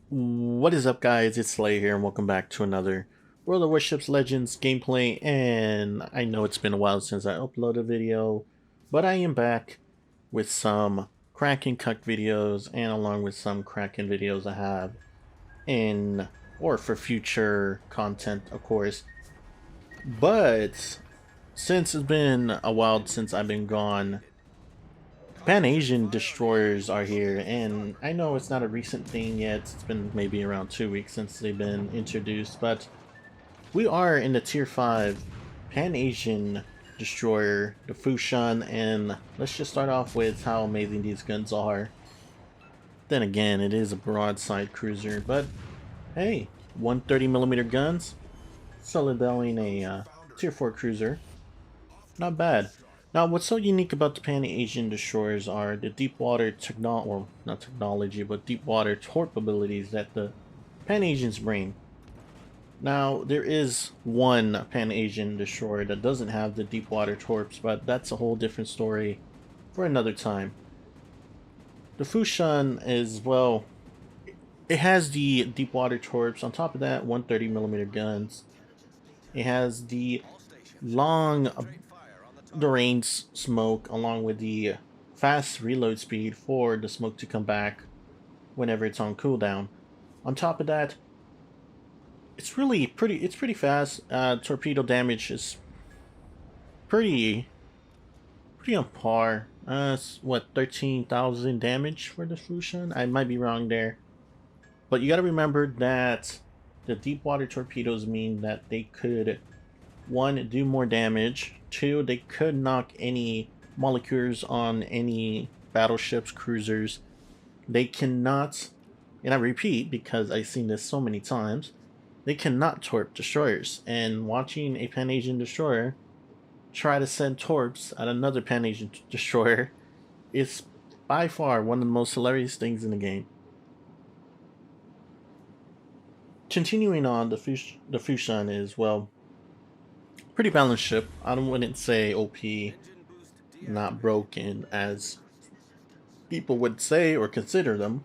What is up, guys? It's Slay here, and welcome back to another World of Warships Legends gameplay. And I know it's been a while since I uploaded a video, but I am back with some Kraken Kuck videos, and along with some Kraken videos I have in or for future content, of course. But since it's been a while since I've been gone, Pan-Asian destroyers are here, and I know it's not a recent thing yet. It's been maybe around 2 weeks since they've been introduced, but we are in the tier 5 Pan-Asian destroyer, the Fushan, and let's just start off with how amazing these guns are. Then again, it is a broadside cruiser, but hey, 130mm guns, solidating a tier 4 cruiser. Not bad. Now, what's so unique about the Pan-Asian destroyers are the deep water technology, or not technology, but deep water torp abilities that the Pan-Asians bring. Now, there is one Pan-Asian destroyer that doesn't have the deep water torps, but that's a whole different story for another time. The Fushan is, well, it has the deep water torps. On top of that, 130mm guns. It has the long the range smoke along with the fast reload speed for the smoke to come back whenever it's on cooldown. On top of that, it's pretty fast. Torpedo damage is pretty on par. It's what, 13,000 damage for the Fushan? I might be wrong there. But you gotta remember that the deep water torpedoes mean that they could, one, do more damage, two, they could knock any molecules on any battleships, cruisers. They cannot, and I repeat because I've seen this so many times, they cannot torp destroyers. And watching a Pan-Asian destroyer try to send torps at another Pan-Asian destroyer is by far one of the most hilarious things in the game. Continuing on, the Fushan is, well, pretty balanced ship. I wouldn't say OP, not broken as people would say or consider them.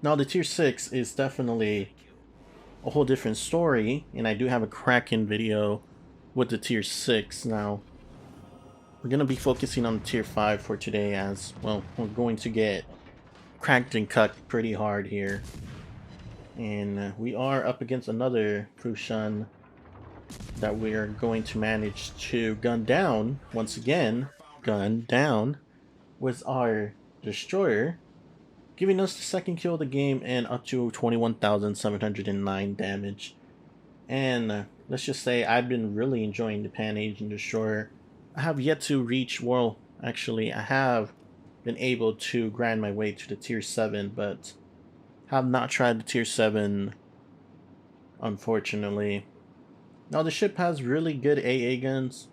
Now the tier 6 is definitely a whole different story, and I do have a Kraken video with the tier 6. Now we're going to be focusing on the tier 5 for today, as well we're going to get Kraken Kuck pretty hard here. And we are up against another Fushan that we are going to manage to gun down once again. Gun down with our destroyer, giving us the second kill of the game and up to 21,709 damage. And let's just say I've been really enjoying the Pan-Asian destroyer. I have yet to reach, well, actually I have been able to grind my way to the tier 7, but have not tried the tier 7, unfortunately. Now the ship has really good AA guns,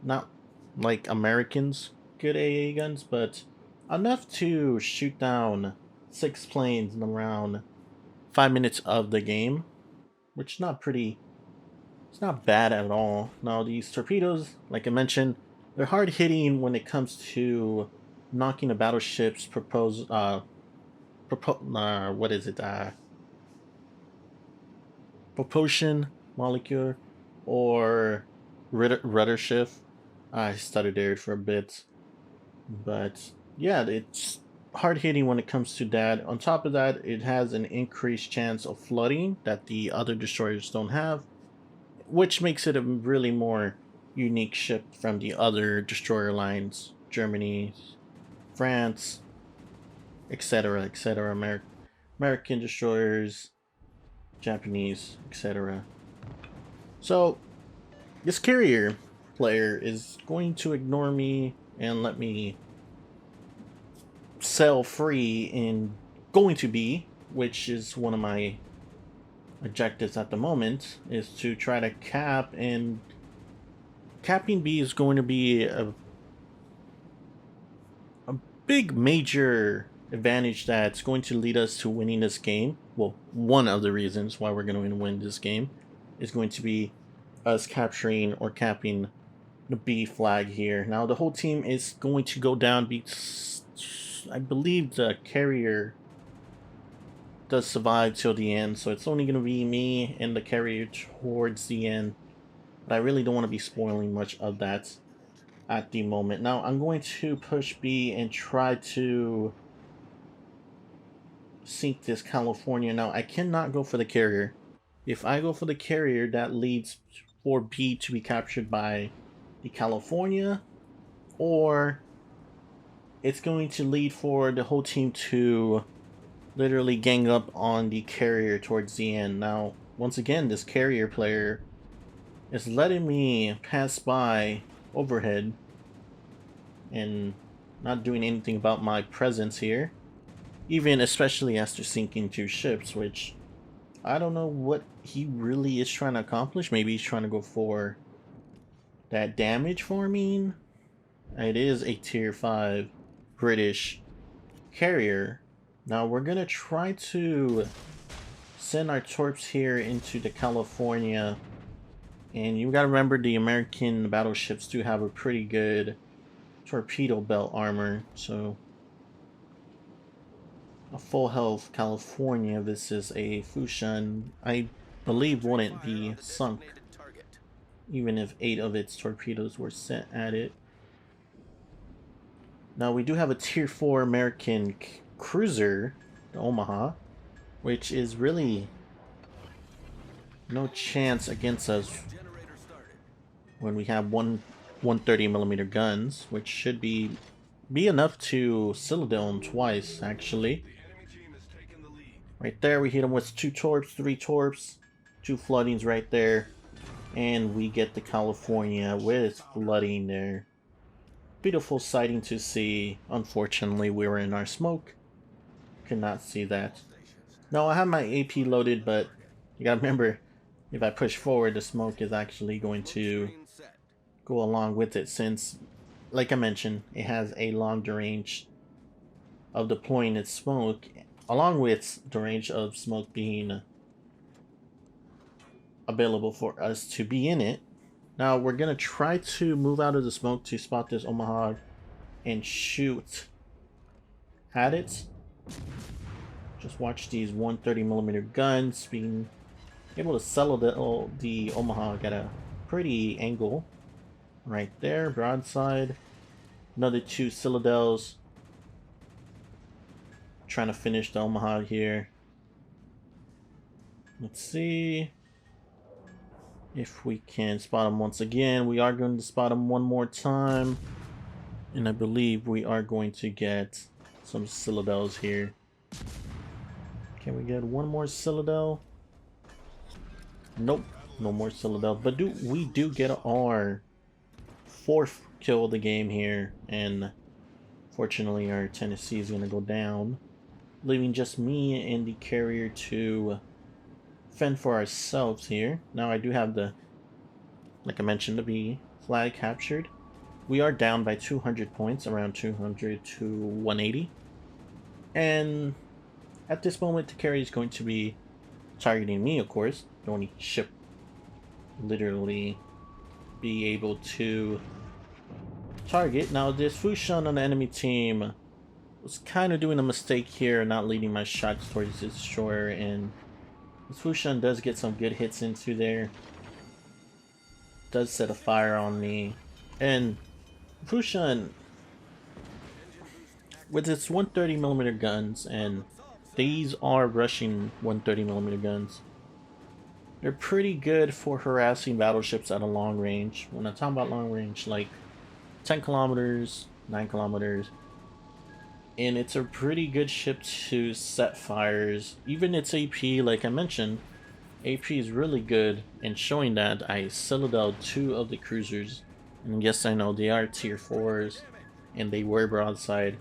not like Americans good AA guns, but enough to shoot down 6 planes in around 5 minutes of the game, which is not pretty, it's not bad at all. Now these torpedoes, like I mentioned, they're hard hitting when it comes to knocking a battleship's what is it, propulsion molecule or rudder shift. I stuttered there for a bit, but yeah, it's hard hitting when it comes to that. On top of that, it has an increased chance of flooding that the other destroyers don't have, which makes it a really more unique ship from the other destroyer lines, Germany, France, etc., etc., American destroyers, Japanese, etc. So this carrier player is going to ignore me and let me sail free in going to be, which is one of my objectives at the moment, is to try to cap, and capping B is going to be a big major advantage that's going to lead us to winning this game. Well, one of the reasons why we're going to win this game is going to be us capturing or capping the B flag here. Now the whole team is going to go down. I believe the carrier does survive till the end, so it's only going to be me and the carrier towards the end. But I really don't want to be spoiling much of that at the moment. Now I'm going to push B and try to sink this California. Now I cannot go for the carrier. If I go for the carrier, that leads for B to be captured by the California, or it's going to lead for the whole team to literally gang up on the carrier towards the end. Now, once again, this carrier player is letting me pass by overhead and not doing anything about my presence here, even especially after sinking 2 ships, which I don't know what he really is trying to accomplish. Maybe he's trying to go for that damage farming. It is a tier 5 British carrier. Now we're gonna try to send our torps here into the California, and you gotta remember the American battleships do have a pretty good torpedo belt armor, so a full health California, this is a Fushun, I believe wouldn't be sunk even if 8 of its torpedoes were sent at it. Now we do have a tier 4 American cruiser, the Omaha, which is really no chance against us when we have 130mm guns, which should be enough to Citadel him twice, actually. Right there, we hit him with 2 torps, 3 torps, 2 floodings right there, and we get the California with flooding there. Beautiful sighting to see. Unfortunately, we were in our smoke. Could not see that. Now, I have my AP loaded, but you gotta remember, if I push forward, the smoke is actually going to go along with it, since, like I mentioned, it has a longer range of deploying its smoke, along with the range of smoke being available for us to be in it. Now we're gonna try to move out of the smoke to spot this Omaha and shoot at it. Just watch these 130mm guns being able to settle the Omaha at a pretty angle. Right there, broadside. Another 2 Citadels. Trying to finish the Omaha here. Let's see if we can spot him once again. We are going to spot him one more time. And I believe we are going to get some Citadels here. Can we get one more Citadel? Nope, no more Citadel. But we do get our 4th kill of the game here, and fortunately our Tennessee is going to go down, leaving just me and the carrier to fend for ourselves here. Now I do have the, like I mentioned, the B flag captured. We are down by 200 points, around 200 to 180, and at this moment the carrier is going to be targeting me, of course. The only ship literally be able to target. Now this Fushun on the enemy team was kind of doing a mistake here, not leading my shots towards this destroyer, and this Fushun does get some good hits into there. Does set a fire on me, and Fushun with its 130mm guns, and these are rushing 130mm guns, they're pretty good for harassing battleships at a long range. When I talk about long range, like 10 kilometers, 9 kilometers. And it's a pretty good ship to set fires. Even its AP, like I mentioned, AP is really good in showing that I Citadel 2 of the cruisers. And yes, I know they are tier 4s and they were broadside.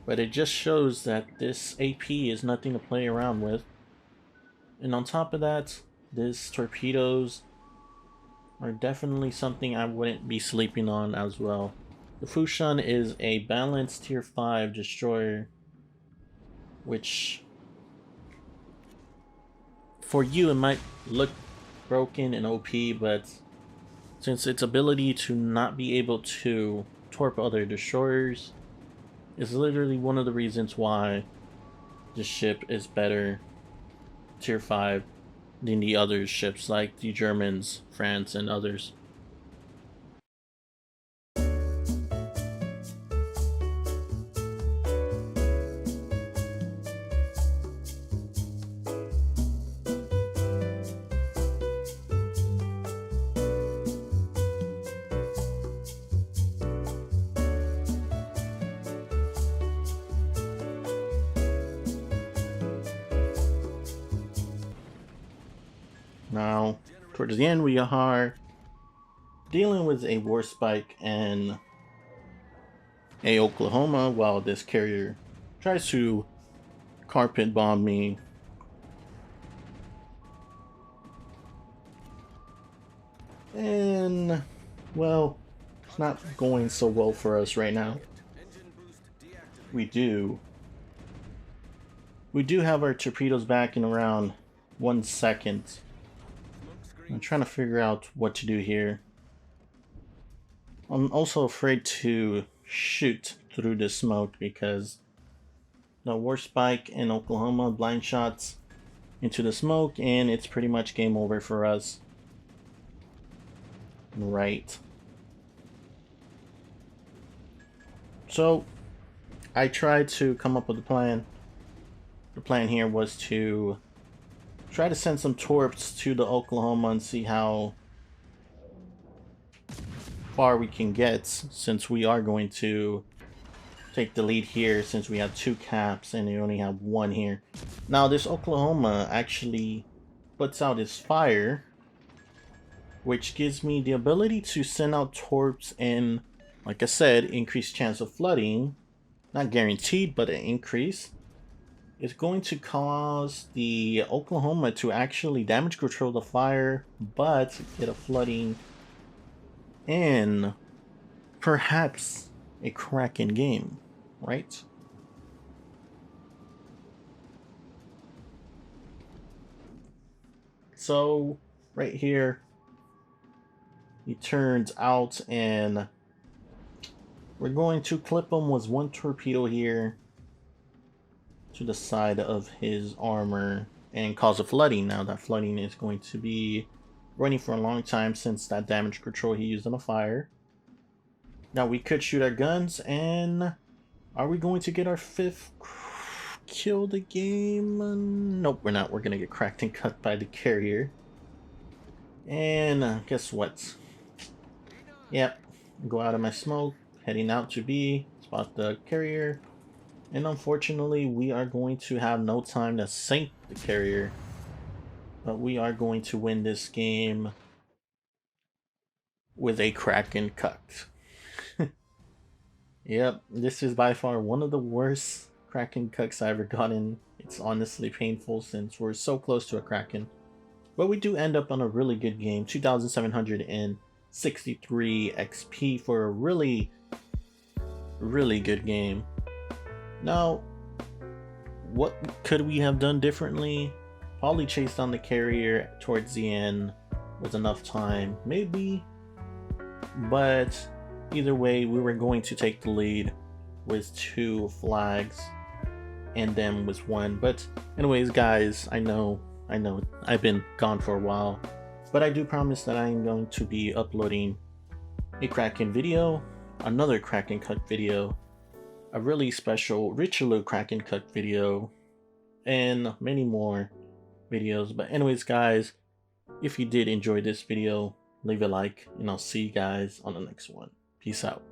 But it just shows that this AP is nothing to play around with. And on top of that, these torpedoes are definitely something I wouldn't be sleeping on as well. The Fushun is a balanced tier 5 destroyer, which for you it might look broken and OP, but since its ability to not be able to torp other destroyers is literally one of the reasons why this ship is better, tier 5, than the other ships like the Germans, France, and others. Now, towards the end, we are dealing with a war spike and a Oklahoma while this carrier tries to carpet bomb me. And, well, it's not going so well for us right now. We do have our torpedoes back in around 1 second. I'm trying to figure out what to do here. I'm also afraid to shoot through the smoke because the war spike in Oklahoma, blind shots into the smoke, and it's pretty much game over for us. Right. So I tried to come up with a plan. The plan here was to try to send some torps to the Oklahoma and see how far we can get, since we are going to take the lead here, since we have 2 caps and they only have 1 here. Now this Oklahoma actually puts out its fire, which gives me the ability to send out torps and, like I said, increased chance of flooding. Not guaranteed, but an increase. It's going to cause the Oklahoma to actually damage control the fire, but get a flooding and perhaps a Kraken game, right? So right here, he turns out and we're going to clip him with 1 torpedo here to the side of his armor and cause a flooding. Now that flooding is going to be running for a long time since that damage control he used on the fire. Now we could shoot our guns, and are we going to get our 5th kill of the game? Nope, we're not. We're gonna get cracked and cut by the carrier. And guess what? Yep, go out of my smoke, heading out to B, spot the carrier. And unfortunately, we are going to have no time to sink the carrier. But we are going to win this game with a Kraken Kuck. Yep, this is by far one of the worst Kraken Kucks I ever gotten. It's honestly painful since we're so close to a Kraken. But we do end up on a really good game. 2,763 XP for a really good game. Now, what could we have done differently? Probably chase down the carrier towards the end with enough time, maybe. But either way, we were going to take the lead with 2 flags and them with 1. But anyways, guys, I know I've been gone for a while, but I do promise that I'm going to be uploading a Kraken video, another Kraken Kuck video, a really special Richelieu Kraken Kuck video, and many more videos. But anyways, guys, if you did enjoy this video, leave a like, and I'll see you guys on the next one. Peace out.